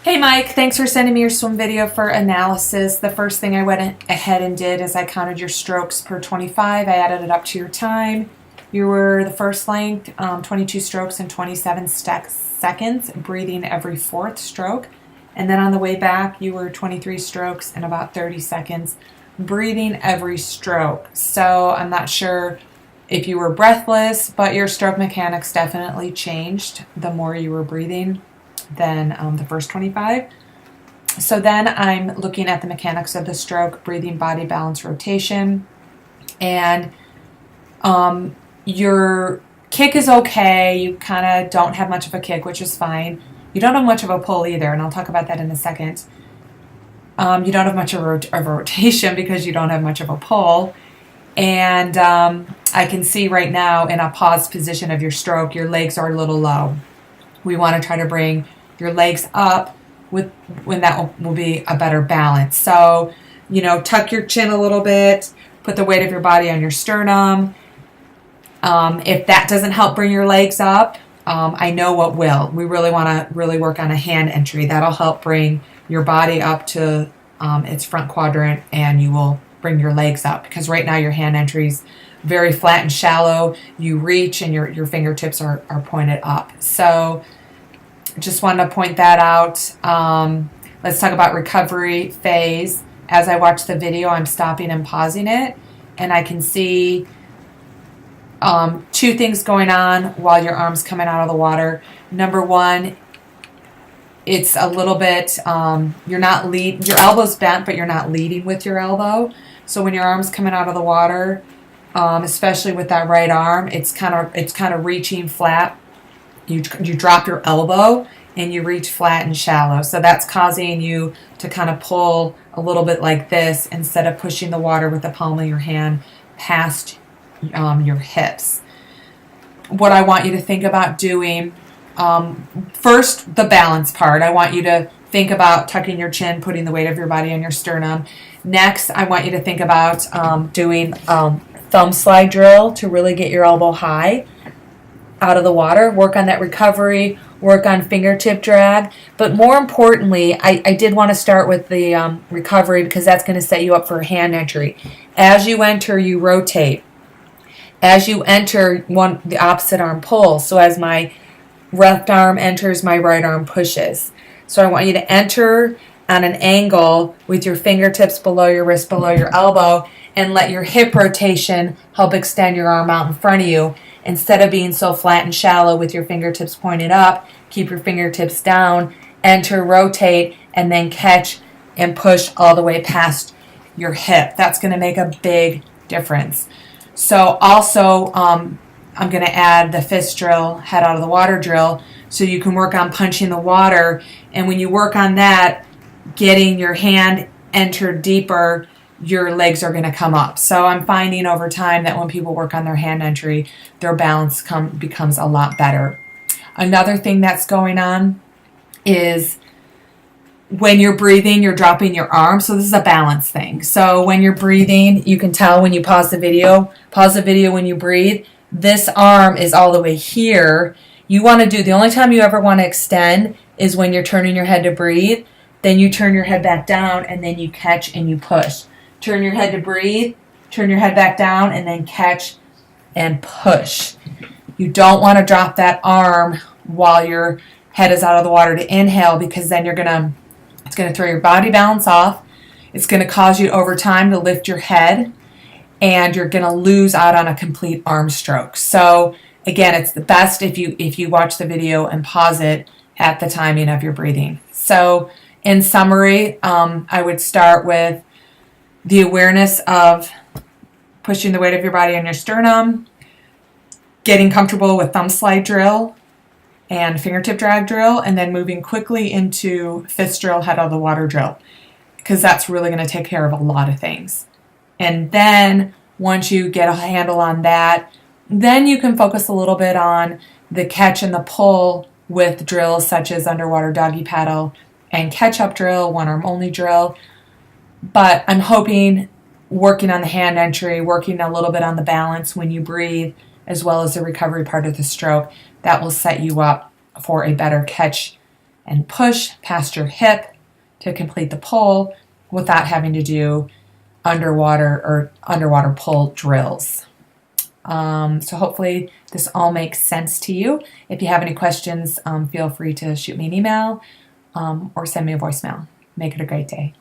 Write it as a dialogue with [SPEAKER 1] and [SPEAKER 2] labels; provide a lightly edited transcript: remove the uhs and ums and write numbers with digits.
[SPEAKER 1] Hey Mike, thanks for sending me your swim video for analysis. The first thing I went ahead and did is I counted your strokes per 25. I added it up to your time. You were the first length, 22 strokes in 27 seconds, breathing every fourth stroke. And then on the way back, you were 23 strokes in about 30 seconds, breathing every stroke. So I'm not sure if you were breathless, but your stroke mechanics definitely changed the more you were breathing than the first 25. So then I'm looking at the mechanics of the stroke, breathing, body balance, rotation, and your kick is okay. You kind of don't have much of a kick, which is fine. You don't have much of a pull either, and I'll talk about that in a second. You don't have much of a rotation because you don't have much of a pull. And I can see right now in a paused position of your stroke, your legs are a little low. We want to try to bring your legs up when that will be a better balance. So, tuck your chin a little bit, put the weight of your body on your sternum. If that doesn't help bring your legs up, I know what will. We really want to work on a hand entry. That'll help bring your body up to its front quadrant, and you will bring your legs up, because right now your hand entry's very flat and shallow. You reach and your fingertips are pointed up. So just wanted to point that out. Let's talk about recovery phase. As I watch the video, I'm stopping and pausing it, and I can see two things going on while your arm's coming out of the water. Number one, it's a little bit, your elbow's bent, but you're not leading with your elbow. So when your arm's coming out of the water, especially with that right arm, it's kind of reaching flat. You drop your elbow and you reach flat and shallow. So that's causing you to kind of pull a little bit like this instead of pushing the water with the palm of your hand past your hips. What I want you to think about doing, first, the balance part. I want you to think about tucking your chin, putting the weight of your body on your sternum. Next, I want you to think about doing thumb slide drill to really get your elbow high out of the water. Work on that recovery, work on fingertip drag. But more importantly, I did want to start with the recovery, because that's going to set you up for a hand entry. As you enter, you rotate. As you enter, the opposite arm pulls. So as my left arm enters, my right arm pushes. So I want you to enter on an angle with your fingertips below your wrist, below your elbow, and let your hip rotation help extend your arm out in front of you. Instead of being so flat and shallow with your fingertips pointed up, keep your fingertips down, enter, rotate, and then catch and push all the way past your hip. That's going to make a big difference. So also, I'm going to add the fist drill, head out of the water drill, so you can work on punching the water. And when you work on that, getting your hand entered deeper, your legs are going to come up. So I'm finding over time that when people work on their hand entry, their balance becomes a lot better. Another thing that's going on is when you're breathing, you're dropping your arms. So this is a balance thing. So when you're breathing, you can tell when you pause the video when you breathe, this arm is all the way here. You want to the only time you ever want to extend is when you're turning your head to breathe. Then you turn your head back down, and then you catch and you push. Turn your head to breathe, turn your head back down, and then catch and push. You don't want to drop that arm while your head is out of the water to inhale, because then it's going to throw your body balance off. It's going to cause you over time to lift your head, and you're going to lose out on a complete arm stroke. So again, it's the best if you watch the video and pause it at the timing of your breathing. So in summary, I would start with the awareness of pushing the weight of your body on your sternum, getting comfortable with thumb slide drill and fingertip drag drill, and then moving quickly into fist drill, head out of the water drill, because that's really going to take care of a lot of things. And then once you get a handle on that, then you can focus a little bit on the catch and the pull with drills such as underwater doggy paddle and catch-up drill, one-arm only drill. But I'm hoping working on the hand entry, working a little bit on the balance when you breathe, as well as the recovery part of the stroke, that will set you up for a better catch and push past your hip to complete the pull without having to do underwater pull drills. So hopefully this all makes sense to you. If you have any questions, feel free to shoot me an email or send me a voicemail. Make it a great day.